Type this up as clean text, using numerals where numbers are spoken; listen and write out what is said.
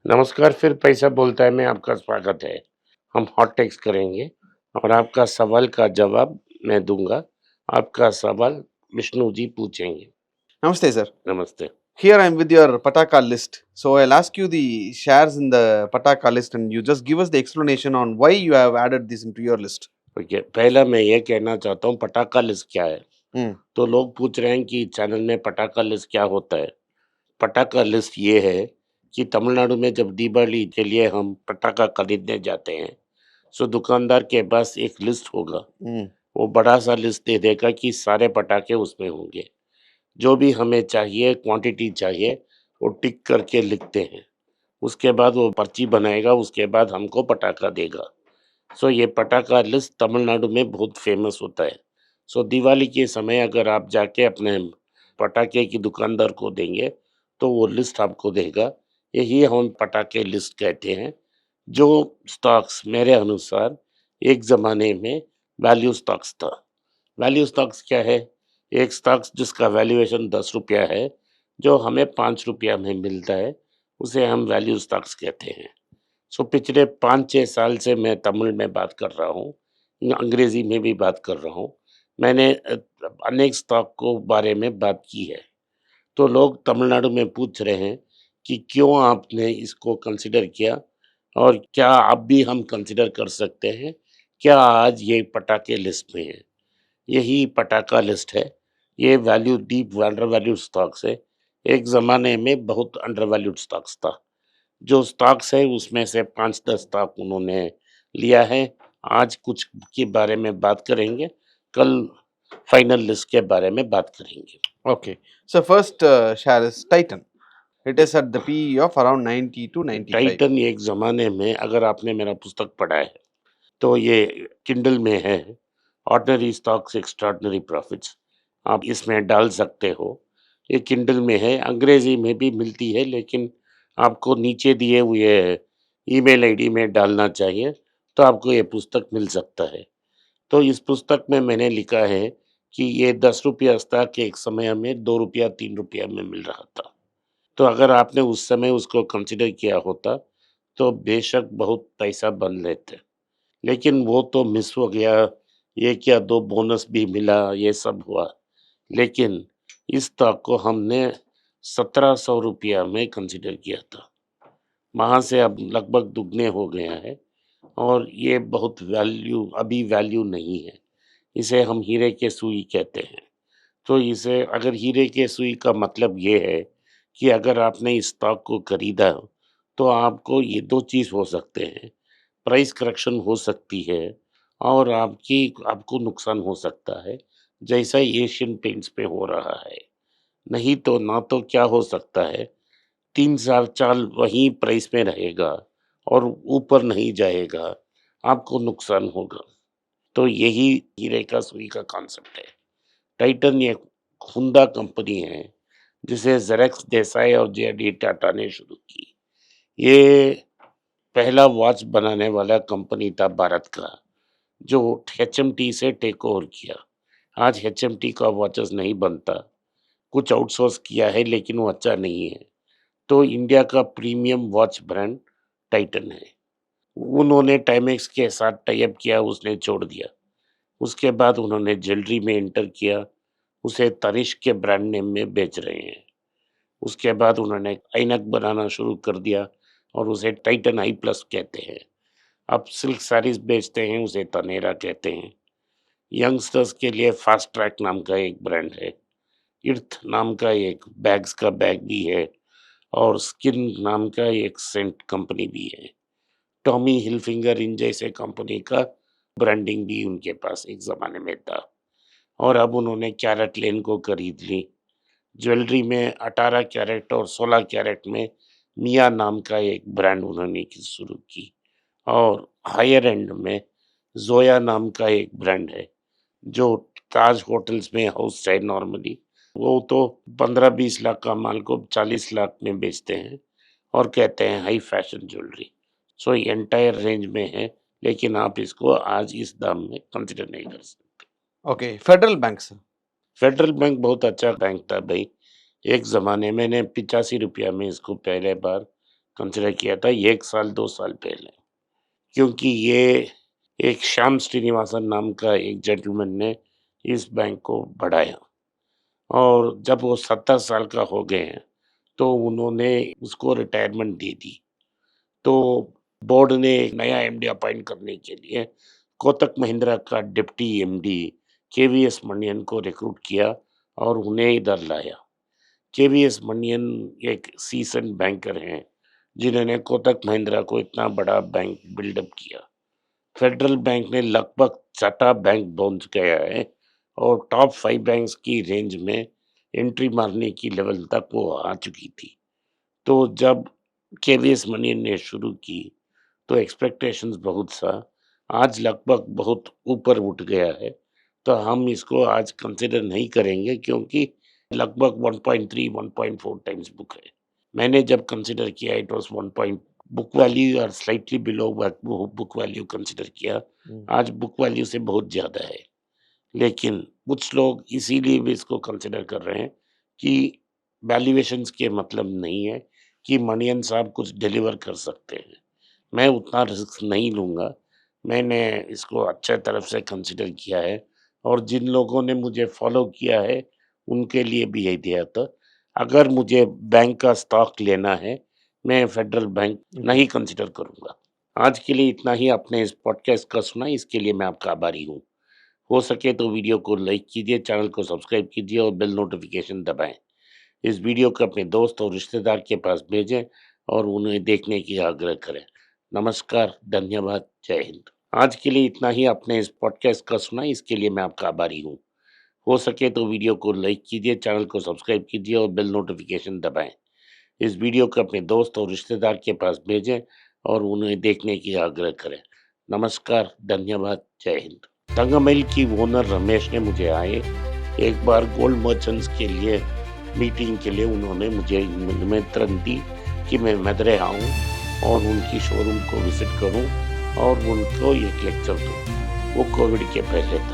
नमस्कार, फिर पैसा बोलता है में आपका स्वागत है। हम हॉट टेक्स करेंगे और आपका सवाल का जवाब मैं दूँगा। आपका सवाल विष्णु जी पूछेंगे। Namaste, sir. नमस्ते। Here I am with your Pataka list. So I'll ask you the shares in the Pataka list and you just give us the explanation on why you have added this into your list. Okay, पहला मैं ये कहना चाहता हूँ पटाखा list क्या है? Hmm. तो लोग पूछ रहे हैं कि चैनल में पटाखा लिस्ट क्या होता है? पटाखा लिस्ट ये है कि तमिलनाडु में जब दीपावली के लिए हम पटाखा खरीदने जाते हैं, सो दुकानदार के पास एक लिस्ट होगा। Hmm. वो बड़ा-सा लिस्ट दे देगा कि सारे पटाखे उसमें होंगे। जो भी हमें चाहिए क्वांटिटी चाहिए वो टिक करके लिखते हैं। उसके बाद वो पर्ची बनाएगा, उसके बाद हमको पटाखा देगा। सो ये पटाखा लिस्ट तमिलनाडु में बहुत फेमस होता है। सो दिवाली के समय अगर आप जाके अपने पटाखे की दुकानदार को देंगे तो वो लिस्ट आपको देगा। यही हम पटाखे लिस्ट कहते हैं। जो स्टॉक्स मेरे अनुसार एक ज़माने में वैल्यू स्टॉक्स था। वैल्यू स्टॉक्स क्या है? एक स्टॉक्स जिसका वैल्यूएशन ₹10 है, जो हमें ₹5 में मिलता है, उसे हम वैल्यू स्टॉक्स कहते हैं। सो पिछले 5-6 साल से मैं तमिल में बात कर रहा हूँ, अंग्रेज़ी में भी बात कर रहा हूँ। मैंने अनेक स्टॉक को बारे में बात की है। तो लोग तमिलनाडु में पूछ रहे हैं कि क्यों आपने इसको कंसिडर किया और क्या अब भी हम कंसिडर कर सकते हैं? क्या आज ये पटाखे लिस्ट में है? यही पटाखा लिस्ट है। ये value deep under valued stocks है। एक ज़माने में बहुत अंडर वैल्यूड स्टॉक्स था। जो स्टॉक्स है उसमें से 5-10 स्टॉक उन्होंने लिया है। आज कुछ के बारे में बात करेंगे, कल फाइनल लिस्ट के बारे में बात करेंगे। Okay. So first share is Titan. It is at the PE of around 90 to 95. Titan एक ज़माने में अगर आपने मेरा पुस्तक पढ़ा है, तो ये किंडल में है, ऑर्डिनरी स्टॉक्स एक्स्ट्राऑर्डिनरी प्रॉफिट्स। आप इसमें डाल सकते हो। ये किंडल में है, अंग्रेज़ी में भी मिलती है लेकिन आपको नीचे दिए हुए ईमेल आईडी में डालना चाहिए, तो आपको ये पुस्तक मिल सकता है। तो इस पुस्तक में मैंने लिखा है कि ये ₹10 स्टॉक एक समय में ₹2 ₹3 में मिल रहा था। तो अगर आपने उस समय उसको कंसिडर किया होता, तो बेशक बहुत पैसा बन लेते। लेकिन वो तो मिस हो गया, ये क्या 2 बोनस भी मिला, ये सब हुआ। लेकिन इस स्टॉक को हमने ₹1700 में कंसिडर किया था। वहाँ से अब लगभग दुगने हो गया है और ये बहुत अभी वैल्यू नहीं है। इसे हम हीरे के सुई कहते हैं। तो इसे अगर हीरे के सुई का मतलब ये है कि अगर आपने इस स्टॉक को खरीदा तो आपको ये 2 चीज़ हो सकते हैं, प्राइस करेक्शन हो सकती है और आपको नुकसान हो सकता है, जैसा एशियन पेंट्स पे हो रहा है। नहीं तो ना तो क्या हो सकता है, 3-4 वहीं प्राइस में रहेगा और ऊपर नहीं जाएगा, आपको नुकसान होगा। तो यही हीरे का सुई का कॉन्सेप्ट है। टाइटन एक हुंडा कंपनी है, जिसे ज़ेरेक्स देसाई और जे.डी. टाटा ने शुरू की। ये पहला वॉच बनाने वाला कंपनी था भारत का, जो एचएमटी से टेक ओवर किया। आज एचएमटी का वॉचेस नहीं बनता, कुछ आउटसोर्स किया है लेकिन वो अच्छा नहीं है। तो इंडिया का प्रीमियम वॉच ब्रांड टाइटन है। उन्होंने टाइमेक्स के साथ टाई अप किया, उसने छोड़ दिया। उसके बाद उन्होंने ज्वेलरी में एंटर किया, उसे तनिष्क के ब्रांड नेम में बेच रहे हैं। उसके बाद उन्होंने ऐनक बनाना शुरू कर दिया और उसे टाइटन आई प्लस कहते हैं। अब सिल्क साड़ीज़ बेचते हैं, उसे तनेरा कहते हैं। यंगस्टर्स के लिए फास्ट ट्रैक नाम का एक ब्रांड है। इर्थ नाम का एक बैग्स का बैग भी है और स्किन नाम का एक सेंट कंपनी भी है। टॉमी हिलफिंगर इन जैसे कंपनी का ब्रांडिंग भी उनके पास एक ज़माने में था और अब उन्होंने कैरेट लेन को खरीद ली। ज्वेलरी में 18 कैरेट और 16 कैरेट में मिया नाम का एक ब्रांड उन्होंने शुरू की और हायर एंड में ज़ोया नाम का एक ब्रांड है, जो ताज होटल्स में हाउस है नॉर्मली। वो तो 15-20 लाख का माल को 40 लाख में बेचते हैं और कहते हैं हाई फैशन ज्वेलरी। सो ये एंटायर रेंज में है, लेकिन आप इसको आज इस दाम में कंसिडर नहीं कर सकते। Okay. Federal Banks. Federal bank बहुत अच्छा बैंक था भाई। एक ज़माने मैंने ₹85 में इसको पहले बार कंसिडर किया था 1 साल 2 साल पहले, क्योंकि ये एक श्याम श्रीनिवासन नाम का एक जेंटलमैन ने इस बैंक को बढ़ाया और जब वो 70 साल का हो गए हैं, तो उन्होंने उसको रिटायरमेंट दे दी। तो बोर्ड ने एक नया एमडी अपॉइंट करने के लिए कोटक महिंद्रा का डिप्टी एमडी केवीएस मनियन को रिक्रूट किया और उन्हें इधर लाया। केवीएस मनियन एक सीजन्ड बैंकर हैं, जिन्होंने कोटक महिंद्रा को इतना बड़ा बैंक बिल्डअप किया। फेडरल बैंक ने लगभग छठा बैंक पहुंच गया है और टॉप 5 बैंक्स की रेंज में एंट्री मारने की लेवल तक वो आ चुकी थी। तो जब केवीएस मनियन ने शुरू की तो एक्सपेक्टेशंस बहुत सा, आज लगभग बहुत ऊपर उठ गया है, तो हम इसको आज कंसिडर नहीं करेंगे क्योंकि लगभग 1.3 1.4 टाइम्स बुक है। मैंने जब कंसिडर किया it was 1 point book value और slightly below book value consider किया। आज बुक वैल्यू से बहुत ज़्यादा है, लेकिन कुछ लोग इसीलिए भी इसको कंसिडर कर रहे हैं कि वैल्यूएशंस के मतलब नहीं है कि मनियन साहब कुछ डिलीवर कर सकते हैं। मैं उतना रिस्क नहीं लूँगा। मैंने इसको अच्छे तरफ से कंसिडर किया है और जिन लोगों ने मुझे फ़ॉलो किया है, उनके लिए भी यही दिया था। अगर मुझे बैंक का स्टॉक लेना है, मैं फेडरल बैंक नहीं कंसिडर करूँगा। आज के लिए इतना ही। आपने इस पॉडकास्ट का सुना, इसके लिए मैं आपका आभारी हूँ। हो सके तो वीडियो को लाइक कीजिए, चैनल को सब्सक्राइब कीजिए और बेल नोटिफिकेशन दबाएँ। इस वीडियो को अपने दोस्त और रिश्तेदार के पास भेजें और उन्हें देखने की आग्रह करें। नमस्कार, धन्यवाद, जय हिंद। आज के लिए इतना ही। आपने इस पॉडकास्ट का सुना, इसके लिए मैं आपका आभारी हूँ। हो सके तो वीडियो को लाइक कीजिए, चैनल को सब्सक्राइब कीजिए और बेल नोटिफिकेशन दबाएँ। इस वीडियो को अपने दोस्त और रिश्तेदार के पास भेजें और उन्हें देखने की आग्रह करें। नमस्कार, धन्यवाद, जय हिंद। तंगमइल की ओनर रमेश ने मुझे आए एक बार गोल्ड मर्चेंट्स के लिए मीटिंग के लिए उन्होंने मुझे निमंत्रण दी कि मैं मदुरै आऊँ और उनकी शोरूम को विजिट करूँ और उनको एक लेक्चर दूँ। वो कोविड के पहले था।